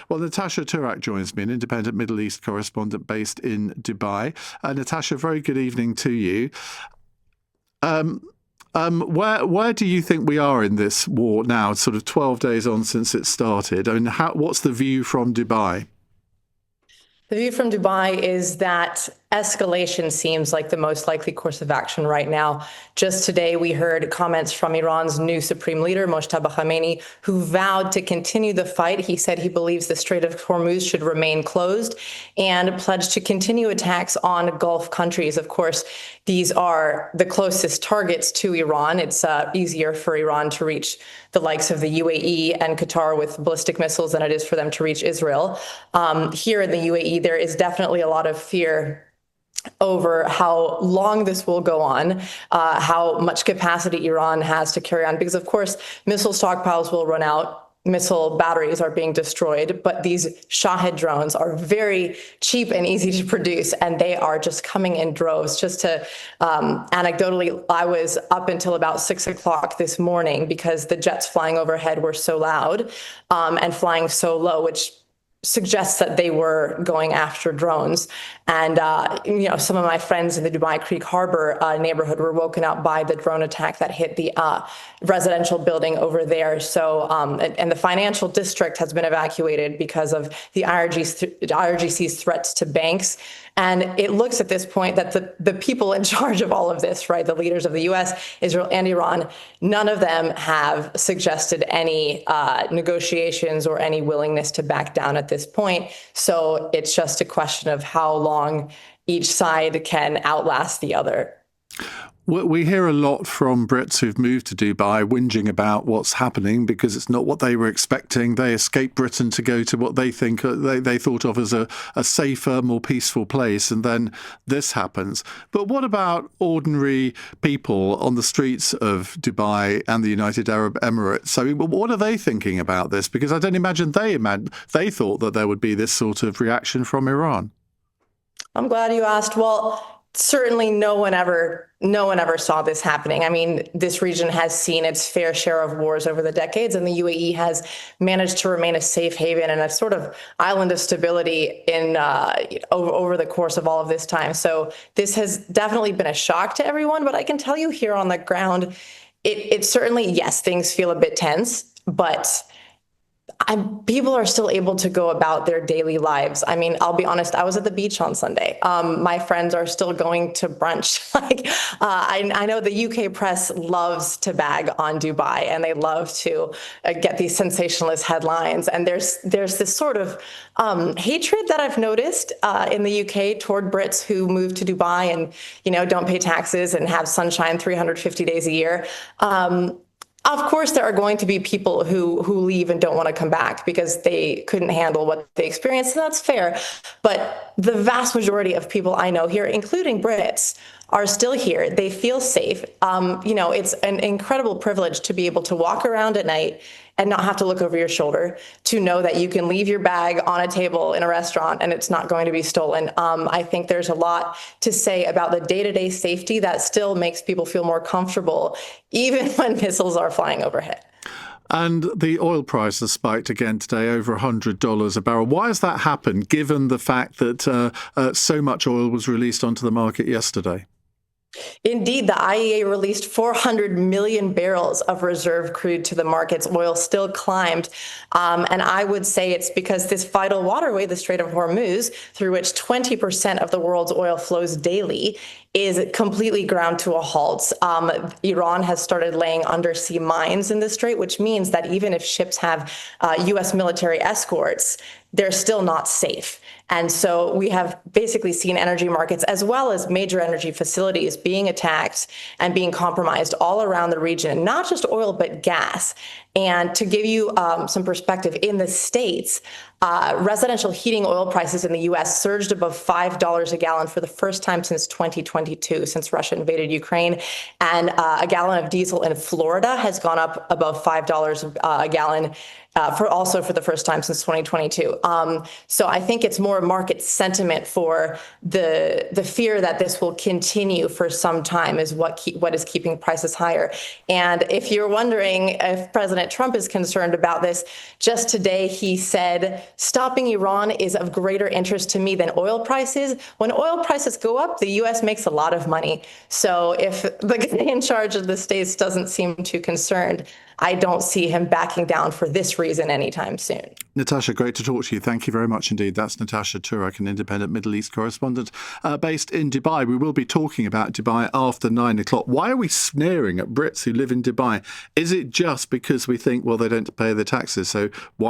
Well, Natasha Turak joins me, an independent Middle East correspondent based in Dubai. Natasha, very good evening to you. Where do you think we are in this war now, sort of 12 days on since it started? I mean, what's the view from Dubai? The view from Dubai is that escalation seems like the most likely course of action right now. Just today, we heard comments from Iran's new supreme leader, Mojtaba Khamenei, who vowed to continue the fight. He said he believes the Strait of Hormuz should remain closed and pledged to continue attacks on Gulf countries. Of course, these are the closest targets to Iran. It's easier for Iran to reach the likes of the UAE and Qatar with ballistic missiles than it is for them to reach Israel. Here in the UAE, there is definitely a lot of fear over how long this will go on, how much capacity Iran has to carry on, because of course missile stockpiles will run out, missile batteries are being destroyed, but these Shahed drones are very cheap and easy to produce, and they are just coming in droves. Just to anecdotally, I was up until about 6 o'clock this morning because the jets flying overhead were so loud and flying so low, which suggests that they were going after drones. And, some of my friends in the Dubai Creek Harbor neighborhood were woken up by the drone attack that hit the residential building over there. So, and the financial district has been evacuated because of the IRGC's threats to banks. And it looks at this point that the people in charge of all of this, right, the leaders of the US, Israel, and Iran, none of them have suggested any negotiations or any willingness to back down at this point. So it's just a question of how long each side can outlast the other. We hear a lot from Brits who've moved to Dubai whinging about what's happening because it's not what they were expecting. They escaped Britain to go to what they think they thought of as a safer, more peaceful place, and then this happens. But what about ordinary people on the streets of Dubai and the United Arab Emirates? I mean, what are they thinking about this? Because I don't imagine they thought that there would be this sort of reaction from Iran. I'm glad you asked. Well, certainly no one ever saw this happening. I mean, this region has seen its fair share of wars over the decades, and the UAE has managed to remain a safe haven and a sort of island of stability in over the course of all of this time. So this has definitely been a shock to everyone, but I can tell you here on the ground, it certainly, yes, things feel a bit tense, but people are still able to go about their daily lives. I mean, I'll be honest, I was at the beach on Sunday. My friends are still going to brunch. I know the UK press loves to bag on Dubai, and they love to get these sensationalist headlines. And there's this sort of hatred that I've noticed in the UK toward Brits who move to Dubai and, don't pay taxes and have sunshine 350 days a year. Of course, there are going to be people who leave and don't want to come back because they couldn't handle what they experienced, and that's fair. But the vast majority of people I know here, including Brits, are still here. They feel safe. It's an incredible privilege to be able to walk around at night and not have to look over your shoulder, to know that you can leave your bag on a table in a restaurant and it's not going to be stolen. I think there's a lot to say about the day-to-day safety that still makes people feel more comfortable, even when missiles are flying overhead. And the oil price has spiked again today, over $100 a barrel. Why has that happened, given the fact that so much oil was released onto the market yesterday? Indeed, the IEA released 400 million barrels of reserve crude to the markets. Oil still climbed. And I would say it's because this vital waterway, the Strait of Hormuz, through which 20% of the world's oil flows daily, is completely ground to a halt. Iran has started laying undersea mines in the strait, which means that even if ships have U.S. military escorts, they're still not safe. And so we have basically seen energy markets as well as major energy facilities being attacked and being compromised all around the region, not just oil, but gas. And to give you some perspective, in the States, residential heating oil prices in the U.S. surged above $5 a gallon for the first time since 2022, since Russia invaded Ukraine. And a gallon of diesel in Florida has gone up above $5 a gallon for the first time since 2022. So I think it's more market sentiment for the fear that this will continue for some time is what is keeping prices higher. And if you're wondering if President Trump is concerned about this, just today he said stopping Iran is of greater interest to me than oil prices. When oil prices go up, the U.S. makes a lot of money. So if the guy in charge of the States doesn't seem too concerned, I don't see him backing down for this reason anytime soon. Natasha, great to talk to you. Thank you very much indeed. That's Natasha Turek, an independent Middle East correspondent based in Dubai. We will be talking about Dubai after 9 o'clock. Why are we sneering at Brits who live in Dubai? Is it just because we think, well, they don't pay their taxes, so why